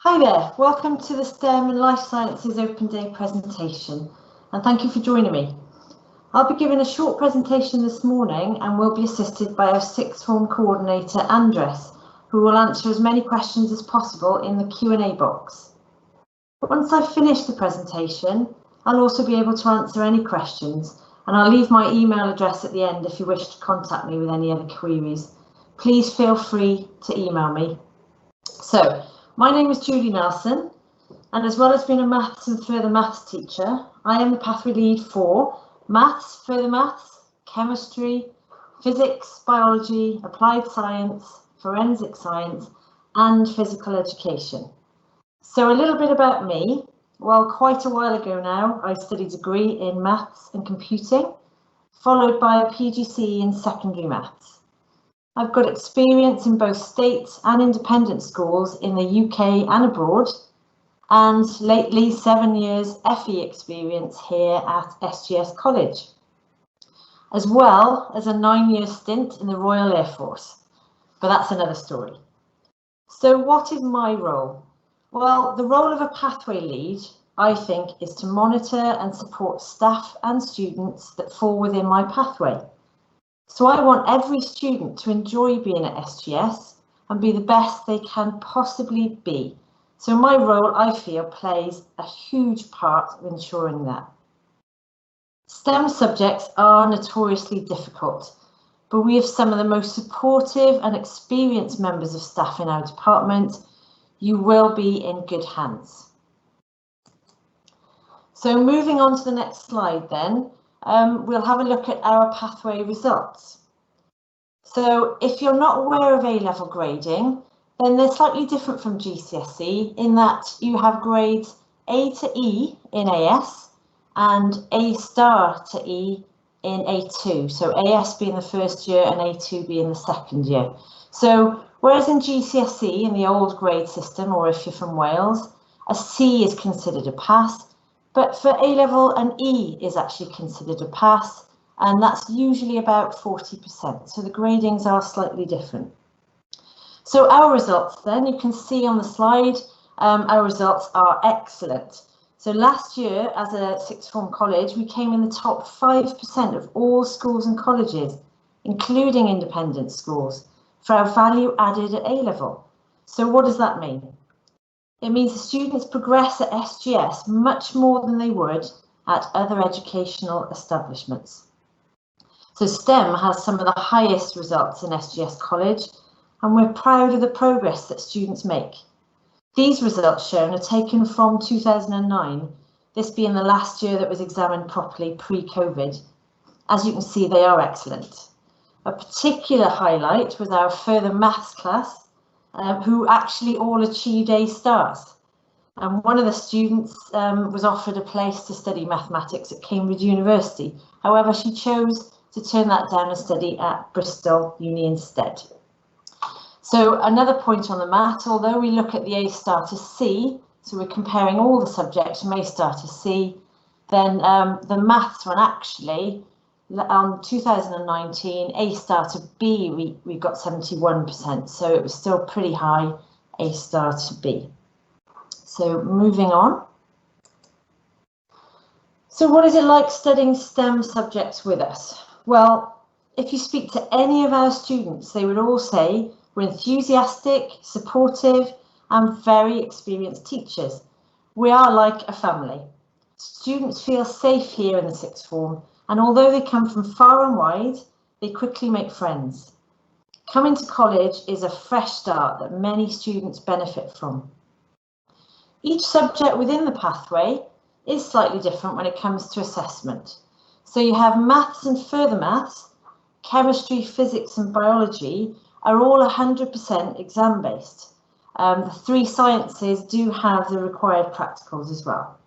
Hi there, welcome to the STEM and Life Sciences Open Day presentation, and thank you for joining me. I'll be giving a short presentation this morning and will be assisted by our sixth form coordinator, Andres, who will answer as many questions as possible in the Q&A box. But once I've finished the presentation, I'll also be able to answer any questions, and I'll leave my email address at the end if you wish to contact me with any other queries. Please feel free to email me. So, my name is Julie Nelson, and as well as being a maths and further maths teacher, I am the pathway lead for maths, further maths, chemistry, physics, biology, applied science, forensic science, and physical education. So a little bit about me. Well, quite a while ago now, I studied a degree in maths and computing, followed by a PGCE in secondary maths. I've got experience in both state and independent schools in the UK and abroad, and lately 7 years FE experience here at SGS College, as well as a 9-year stint in the Royal Air Force, but that's another story. So what is my role? Well, the role of a pathway lead, I think, is to monitor and support staff and students that fall within my pathway. So I want every student to enjoy being at SGS and be the best they can possibly be. So my role, I feel, plays a huge part of ensuring that. STEM subjects are notoriously difficult, but we have some of the most supportive and experienced members of staff in our department. You will be in good hands. So moving on to the next slide then. We'll have a look at our pathway results. So if you're not aware of A-level grading, then they're slightly different from GCSE in that you have grades A to E in AS and A star to E in A2. So AS being the first year and A2 being the second year. So whereas in GCSE in the old grade system, or if you're from Wales, a C is considered a pass. But for A-level, an E is actually considered a pass, and that's usually about 40%. So the gradings are slightly different. So our results then, you can see on the slide, our results are excellent. So last year, as a sixth form college, we came in the top 5% of all schools and colleges, including independent schools, for our value added at A-level. So what does that mean? It means the students progress at SGS much more than they would at other educational establishments. So STEM has some of the highest results in SGS College, and we're proud of the progress that students make. These results shown are taken from 2009, this being the last year that was examined properly pre-COVID. As you can see, they are excellent. A particular highlight was our further maths class, who actually all achieved A stars. And one of the students was offered a place to study mathematics at Cambridge University. However, she chose to turn that down and study at Bristol Uni instead. So another point on the math, although we look at the A star to C, so we're comparing all the subjects from A star to C, then the maths one actually, on 2019, A star to B, we got 71%, so it was still pretty high, A star to B. So moving on. So what is it like studying STEM subjects with us? Well, if you speak to any of our students, they would all say we're enthusiastic, supportive, and very experienced teachers. We are like a family. Students feel safe here in the sixth form, and although they come from far and wide, they quickly make friends. Coming to college is a fresh start that many students benefit from. Each subject within the pathway is slightly different when it comes to assessment. So you have maths and further maths, chemistry, physics and biology are all 100% exam based. The three sciences do have the required practicals as well.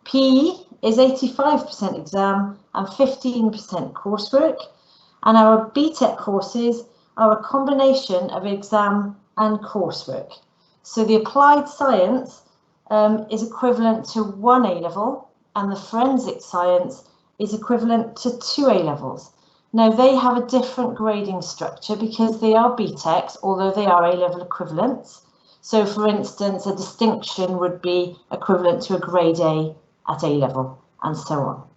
PE is 85% exam and 15% coursework, and our BTEC courses are a combination of exam and coursework. So the applied science is equivalent to 1 A-level, and the forensic science is equivalent to 2 A-levels. Now they have a different grading structure because they are BTECs, although they are A-level equivalents. So for instance, a distinction would be equivalent to a grade A at A level, and so on.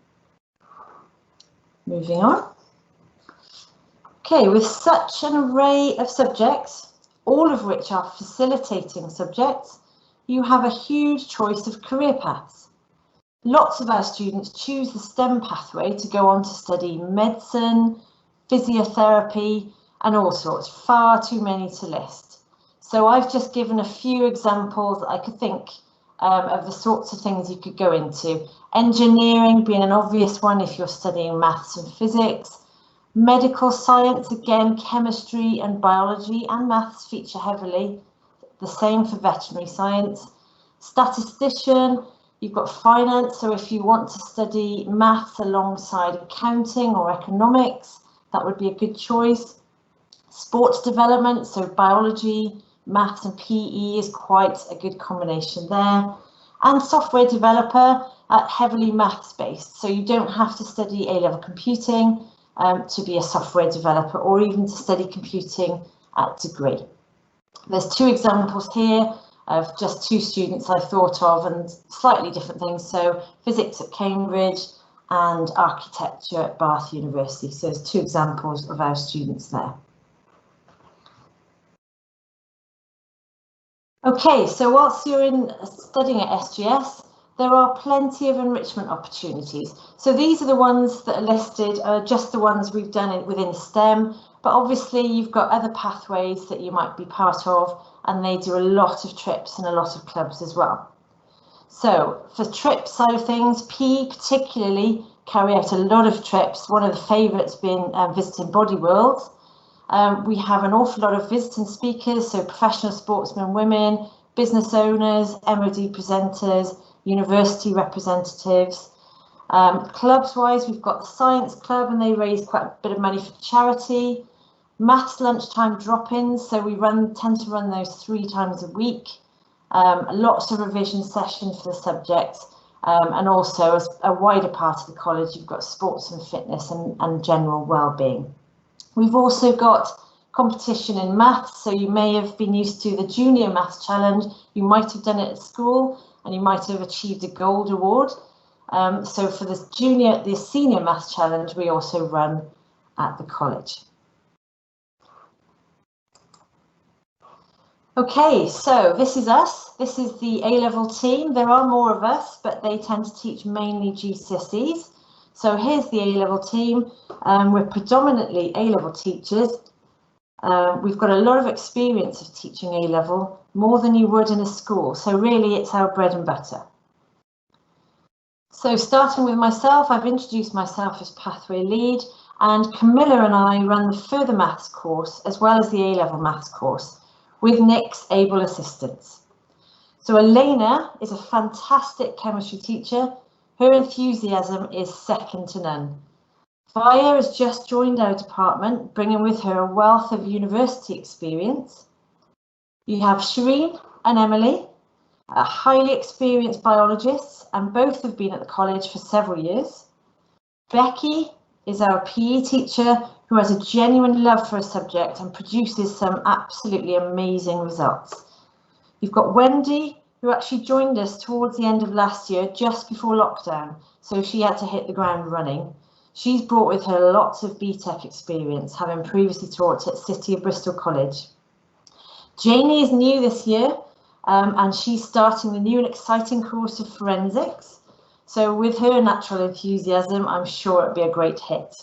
Moving on. Okay, with such an array of subjects, all of which are facilitating subjects, you have a huge choice of career paths. Lots of our students choose the STEM pathway to go on to study medicine, physiotherapy, and all sorts, far too many to list. So I've just given a few examples that I could think of the sorts of things you could go into. Engineering being an obvious one if you're studying maths and physics. Medical science, again, chemistry and biology and maths feature heavily. The same for veterinary science. Statistician, you've got finance, so if you want to study maths alongside accounting or economics, that would be a good choice. Sports development, so biology, maths and PE is quite a good combination there. And software developer, heavily maths based, so you don't have to study A-level computing to be a software developer or even to study computing at degree. There's two examples here of just two students I thought of and slightly different things. So physics at Cambridge and architecture at Bath University. So there's two examples of our students there. Okay, so whilst you're studying at SGS, there are plenty of enrichment opportunities. So these are the ones that are listed, just the ones we've done within STEM, but obviously you've got other pathways that you might be part of, and they do a lot of trips and a lot of clubs as well. So for trip side of things, PE particularly carry out a lot of trips. One of the favourites being visiting Body World. We have an awful lot of visiting speakers, so professional sportsmen, women, business owners, MOD presenters, university representatives. Clubs-wise, we've got the Science Club, and they raise quite a bit of money for charity. Maths lunchtime drop-ins, so we tend to run those 3 times a week. Lots of revision sessions for the subjects, and also as a wider part of the college, you've got sports and fitness and general well-being. We've also got competition in maths, so you may have been used to the Junior Maths Challenge. You might have done it at school, and you might have achieved a gold award. So for the Senior Maths Challenge, we also run at the college. Okay, so this is us. This is the A-level team. There are more of us, but they tend to teach mainly GCSEs. So here's the A-level team. We're predominantly A-level teachers. We've got a lot of experience of teaching A-level, more than you would in a school. So really it's our bread and butter. So starting with myself, I've introduced myself as Pathway Lead, and Camilla and I run the Further Maths course as well as the A-level Maths course with Nick's able assistance. So Elena is a fantastic chemistry teacher. Her enthusiasm is second to none. Faya has just joined our department, bringing with her a wealth of university experience. You have Shireen and Emily, highly experienced biologists, and both have been at the college for several years. Becky is our PE teacher who has a genuine love for a subject and produces some absolutely amazing results. You've got Wendy, who actually joined us towards the end of last year, just before lockdown, so she had to hit the ground running. She's brought with her lots of BTEC experience, having previously taught at City of Bristol College. Janie is new this year, and she's starting the new and exciting course of forensics. So with her natural enthusiasm, I'm sure it'll be a great hit.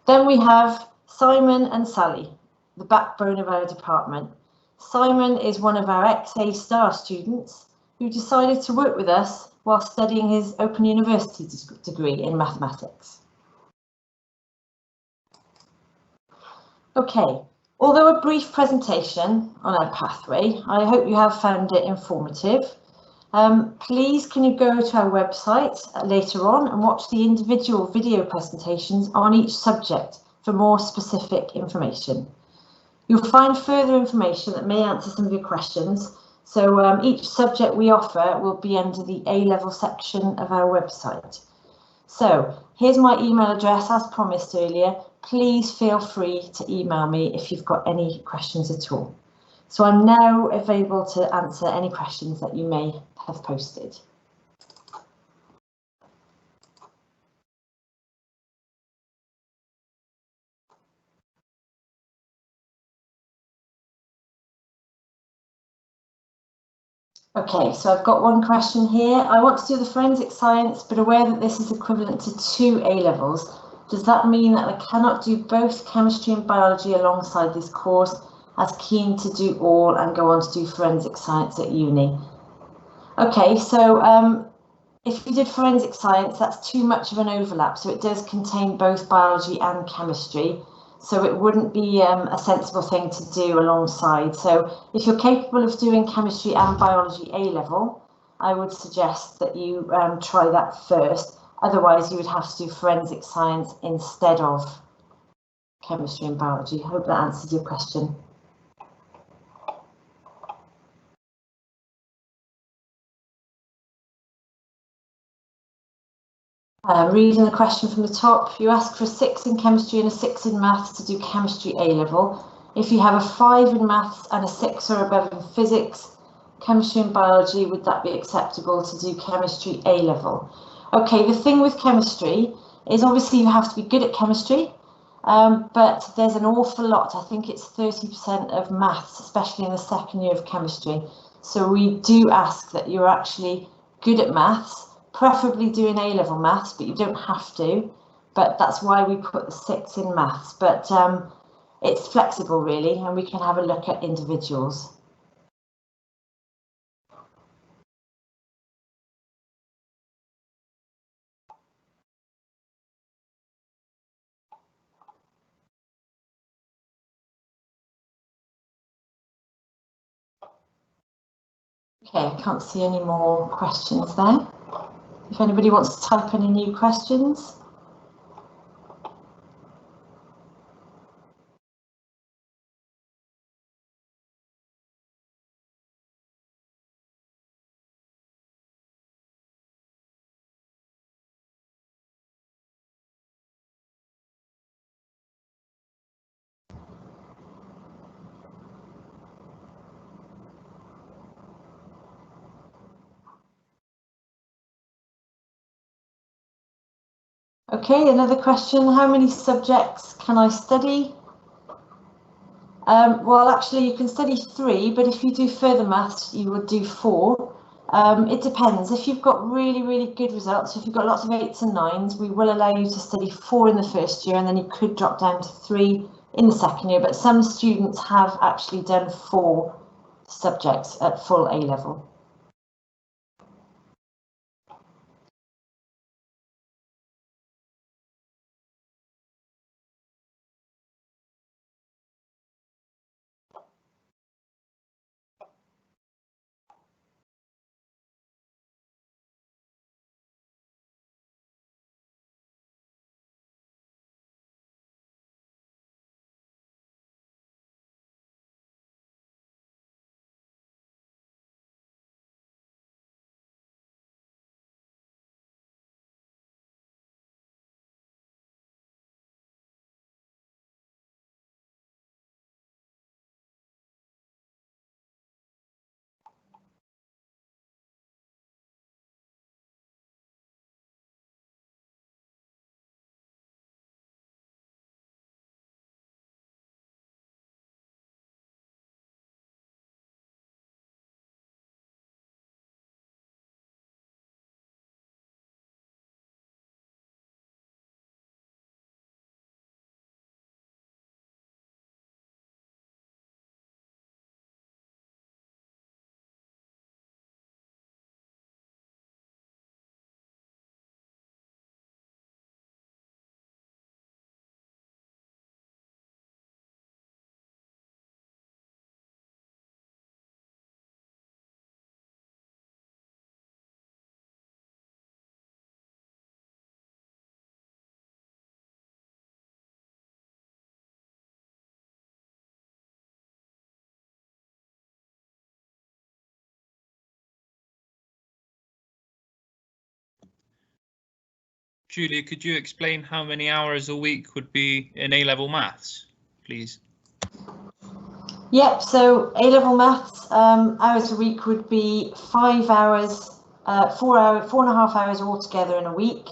Then we have Simon and Sally, the backbone of our department. Simon is one of our ex-A star students who decided to work with us while studying his Open University degree in mathematics. Okay, although a brief presentation on our pathway, I hope you have found it informative. Please can you go to our website later on and watch the individual video presentations on each subject for more specific information. You'll find further information that may answer some of your questions. So each subject we offer will be under the A-level section of our website. So here's my email address as promised earlier. Please feel free to email me if you've got any questions at all. So I'm now available to answer any questions that you may have posted. Okay, so I've got one question here. I want to do the forensic science, but aware that this is equivalent to 2 A-levels. Does that mean that I cannot do both chemistry and biology alongside this course, as keen to do all and go on to do forensic science at uni? Okay, so if you did forensic science, that's too much of an overlap. So it does contain both biology and chemistry. So it wouldn't be a sensible thing to do alongside. So if you're capable of doing chemistry and biology A-level, I would suggest that you try that first. Otherwise, you would have to do forensic science instead of chemistry and biology. I hope that answers your question. Reading the question from the top, you ask for a 6 in chemistry and a 6 in maths to do chemistry A-level. If you have a 5 in maths and a 6 or above in physics, chemistry and biology, would that be acceptable to do chemistry A-level? Okay, the thing with chemistry is obviously you have to be good at chemistry, but there's an awful lot. I think it's 30% of maths, especially in the second year of chemistry. So we do ask that you're actually good at maths, preferably doing A-level maths, but you don't have to. But that's why we put the 6 in maths. But it's flexible, really, and we can have a look at individuals. Okay, I can't see any more questions there. If anybody wants to type any new questions. Okay, another question. How many subjects can I study? Well, actually, you can study 3, but if you do further maths, you would do 4. It depends. If you've got really, really good results, if you've got lots of 8s and 9s, we will allow you to study 4 in the first year, and then you could drop down to 3 in the second year. But some students have actually done 4 subjects at full A-level. Julia, could you explain how many hours a week would be in A-level maths, please? Yep, so A-level maths, hours a week would be 5 hours, 4.5 hours altogether in a week.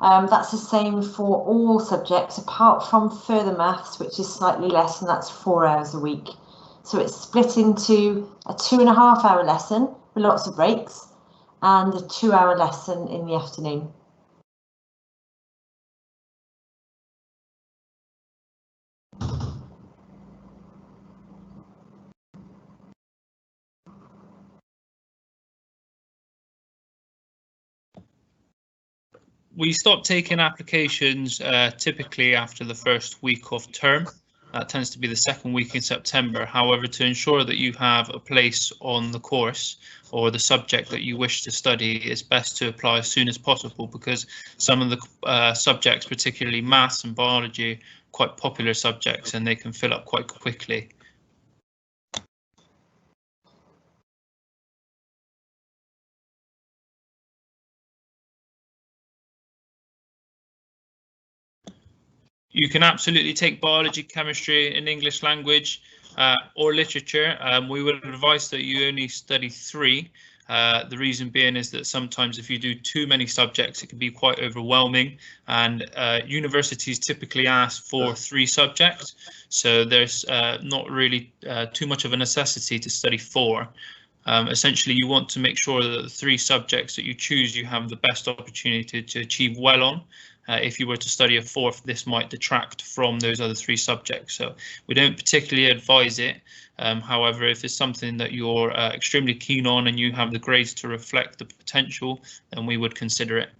That's the same for all subjects apart from further maths, which is slightly less, and that's 4 hours a week. So it's split into a 2.5 hour lesson with lots of breaks and a 2 hour lesson in the afternoon. We stop taking applications typically after the first week of term. That tends to be the second week in September. However, to ensure that you have a place on the course or the subject that you wish to study, it's best to apply as soon as possible, because some of the subjects, particularly maths and biology, are quite popular subjects and they can fill up quite quickly. You can absolutely take biology, chemistry, and English language or literature. We would advise that you only study 3. The reason being is that sometimes if you do too many subjects, it can be quite overwhelming, and universities typically ask for 3 subjects. So there's not really too much of a necessity to study 4. Essentially, you want to make sure that the 3 subjects that you choose, you have the best opportunity to achieve well on. If you were to study a 4th, this might detract from those other 3 subjects. So we don't particularly advise it. However, if it's something that you're extremely keen on and you have the grades to reflect the potential, then we would consider it.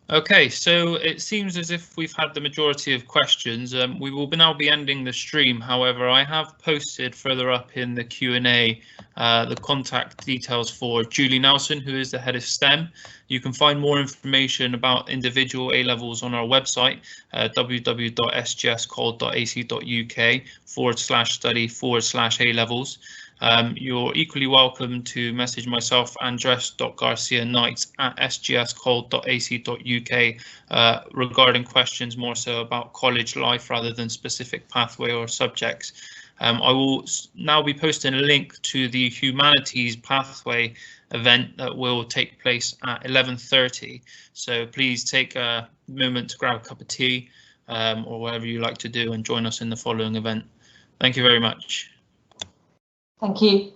Okay, so it seems as if we've had the majority of questions. We will now be ending the stream. However, I have posted further up in the Q&A the contact details for Julie Nelson, who is the head of STEM. You can find more information about individual A-levels on our website, www.sgs.co.ac.uk/study/A-levels. You're equally welcome to message myself, andres.garcia-knight@sgscol.ac.uk regarding questions more so about college life rather than specific pathway or subjects. I will now be posting a link to the humanities pathway event that will take place at 11:30. So please take a moment to grab a cup of tea or whatever you like to do and join us in the following event. Thank you very much. Thank you.